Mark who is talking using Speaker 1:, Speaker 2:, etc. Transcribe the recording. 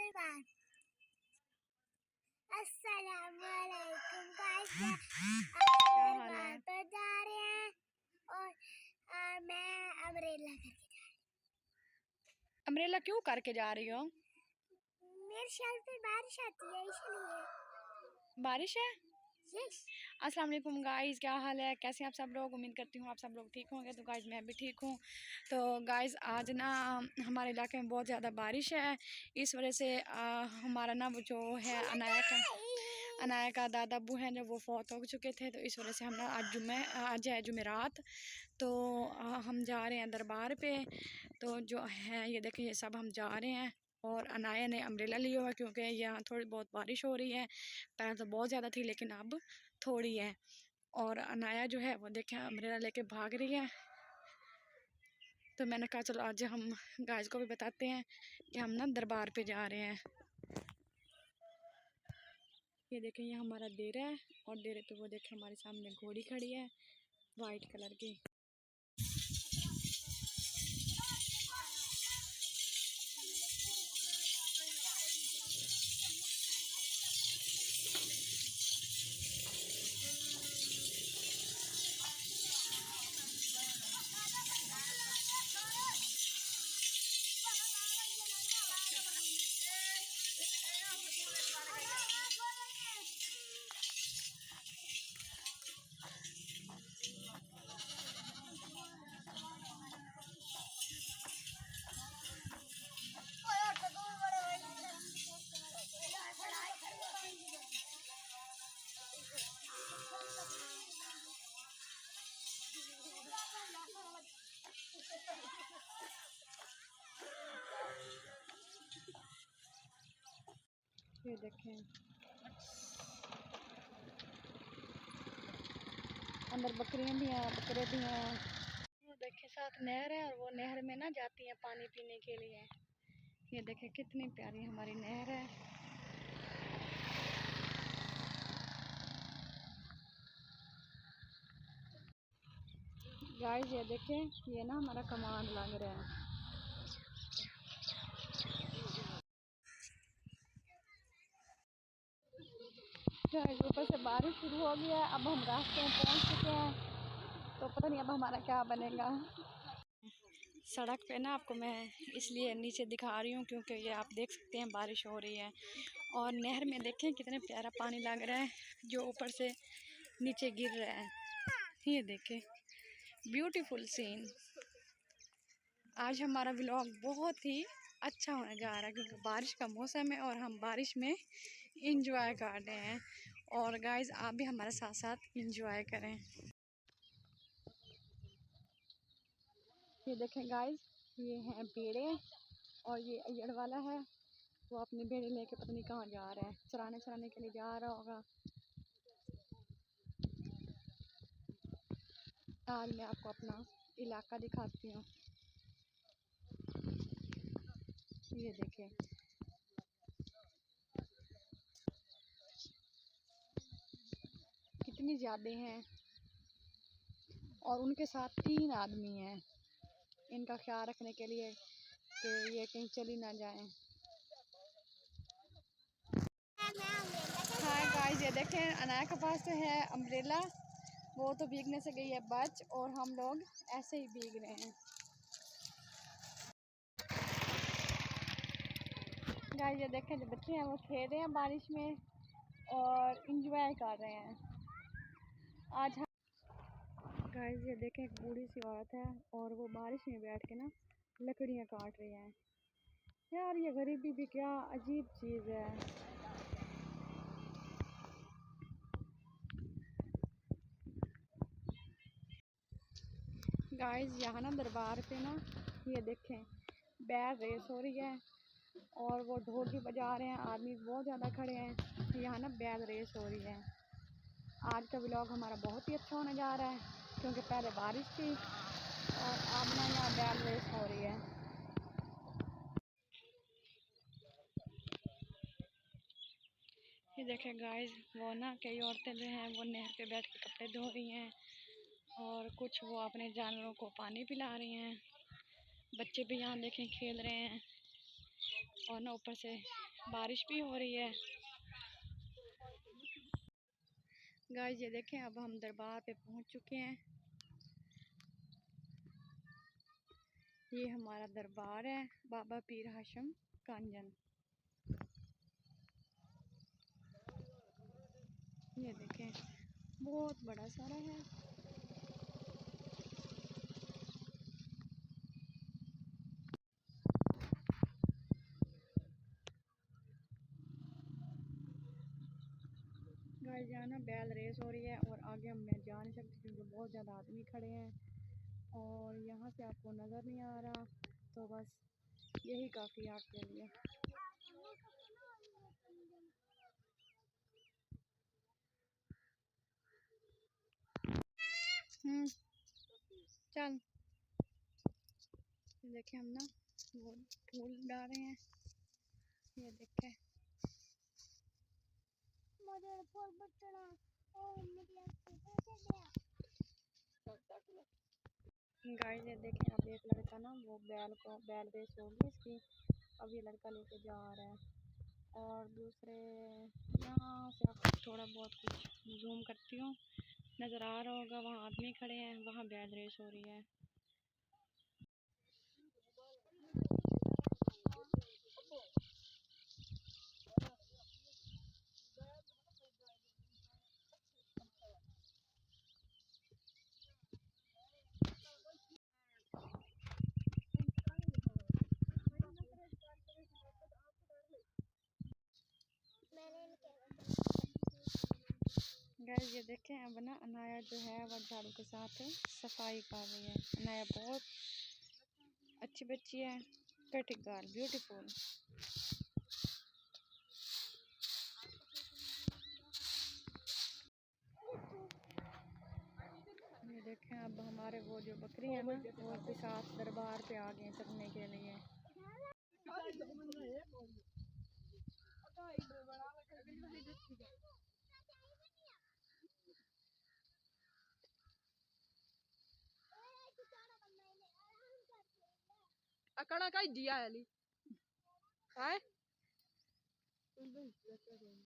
Speaker 1: दरबार। अस्सलामुअलैकुम गाइस, दरबार पर जा रहे हैं और मैं अम्ब्रेला करके जा रही हूँ।
Speaker 2: अम्ब्रेला क्यों करके जा रही हो?
Speaker 1: मेरे शहर पे बारिश आती है इसलिए।
Speaker 2: बारिश है?
Speaker 1: यस।
Speaker 2: अस्सलाम वालेकुम गाइस, क्या हाल है, कैसे हैं आप सब लोग? उम्मीद करती हूँ आप सब लोग ठीक होंगे। तो गाइस मैं भी ठीक हूँ। तो गाइस आज ना हमारे इलाके में बहुत ज़्यादा बारिश है। इस वजह से हमारा ना वो जो है अनाया का दादा अब्बू हैं जो वो फौत हो चुके थे। तो इस वजह से हम ना आज है जुमेरात। तो हम जा रहे हैं दरबार पे। तो जो है ये देखें, ये सब हम जा रहे हैं। और अनाया ने अम्ब्रेला लिया हुआ क्योंकि यहाँ थोड़ी बहुत बारिश हो रही है। पहले तो बहुत ज़्यादा थी लेकिन अब थोड़ी है। और अनाया जो है वो देखें अम्ब्रेला लेके भाग रही है। तो मैंने कहा चलो आज हम गाइस को भी बताते हैं कि हम ना दरबार पे जा रहे हैं। ये देखें, ये हमारा डेरा है और डेरे पे वो देखें हमारे सामने घोड़ी खड़ी है वाइट कलर की। ये देखें अंदर बकरियां भी हैं, बकरे भी हैं। वो देखें साथ नहर है और वो नहर में ना जाती हैं पानी पीने के लिए। ये देखें कितनी प्यारी हमारी नहर है। गाइस ये देखें, ये ना हमारा कमान लग रहा है। गाइस ऊपर से बारिश शुरू हो गया है। अब हम रास्ते में पहुंच चुके हैं। तो पता नहीं अब हमारा क्या बनेगा। सड़क पे ना आपको मैं इसलिए नीचे दिखा रही हूँ क्योंकि ये आप देख सकते हैं बारिश हो रही है। और नहर में देखें कितने प्यारा पानी लग रहा है जो ऊपर से नीचे गिर रहा है। ये देखें ब्यूटीफुल सीन। आज हमारा व्लॉग बहुत ही अच्छा होने जा रहा है क्योंकि बारिश का मौसम है और हम बारिश में इंजॉय कर रहे हैं। और गाइस आप भी हमारे साथ साथ इंजॉय करें। ये देखें गाइस, ये हैं भेड़े और ये अय्यड़ वाला है। वो अपनी भेड़े लेके पता नहीं कहाँ जा रहा है, चराने के लिए जा रहा होगा। आज मैं आपको अपना इलाका दिखाती हूँ। ये देखें कितनी ज़्यादा हैं और उनके साथ 3 आदमी हैं इनका ख्याल रखने के लिए कि ये कहीं चली ना जाएं। हाँ गाइस ये देखें अनाया के पास तो है अम्ब्रेला, वो तो भीगने से गई है बच और हम लोग ऐसे ही भीग रहे हैं। गाइस ये देखें जो बच्चे हैं वो खेल रहे हैं बारिश में और इंजॉय कर रहे हैं। आज गाइस ये देखें एक बूढ़ी सी औरत है और वो बारिश में बैठ के ना लकड़ियाँ काट रही हैं। यार ये गरीबी भी क्या अजीब चीज़ है। गाइस यहाँ ना दरबार पे ना ये देखें बैल रेस हो रही है और वो ढोल भी बजा रहे हैं, आदमी बहुत ज़्यादा खड़े हैं। यहाँ ना बैल रेस हो रही है। आज का व्लॉग हमारा बहुत ही अच्छा होने जा रहा है क्योंकि पहले बारिश थी और अब ना यहाँ बैल रेस हो रही है। ये देखें गाइस, वो ना कई औरतें जो हैं वो नहर पे बैठ के कपड़े धो रही हैं और कुछ वो अपने जानवरों को पानी पिला रही हैं। बच्चे भी यहाँ देखें खेल रहे हैं। और ना ऊपर से बारिश भी हो रही है। गाइस ये देखें, अब हम दरबार पे पहुंच चुके हैं। ये हमारा दरबार है, बाबा पीर हाशिम कांजन। ये देखें, बहुत बड़ा सारा है। गाइस यहाँ ना बैल रेस हो रही है और आगे हम मैं जा नहीं सकती क्योंकि बहुत ज़्यादा आदमी खड़े हैं और यहाँ से आपको नज़र नहीं आ रहा, तो बस यही काफ़ी है आपके लिए। चल देखें, हम ना वो फूल डाल रहे हैं। ये देखें, गाइस ये देखें, अब एक लड़का ना वो बैल रेस होगी इसकी, अब ये लड़का लेके जा रहा है। और दूसरे यहाँ से आपको थोड़ा बहुत कुछ जूम करती हूँ, नज़र आ रहा होगा, वहाँ आदमी खड़े हैं, वहाँ बैल रेस हो रही है। गाइस ये देखें, अब ना अनाया जो है वह झाड़ू के साथ सफाई कर रही है। अनाया बहुत अच्छी बच्ची है, प्रेटी गर्ल, ब्यूटीफुल। ये देखें, अब हमारे वो जो बकरी है ना वो भी साथ दरबार पे आ गए चलने के लिए।
Speaker 3: अकड़ा का दिया है ली है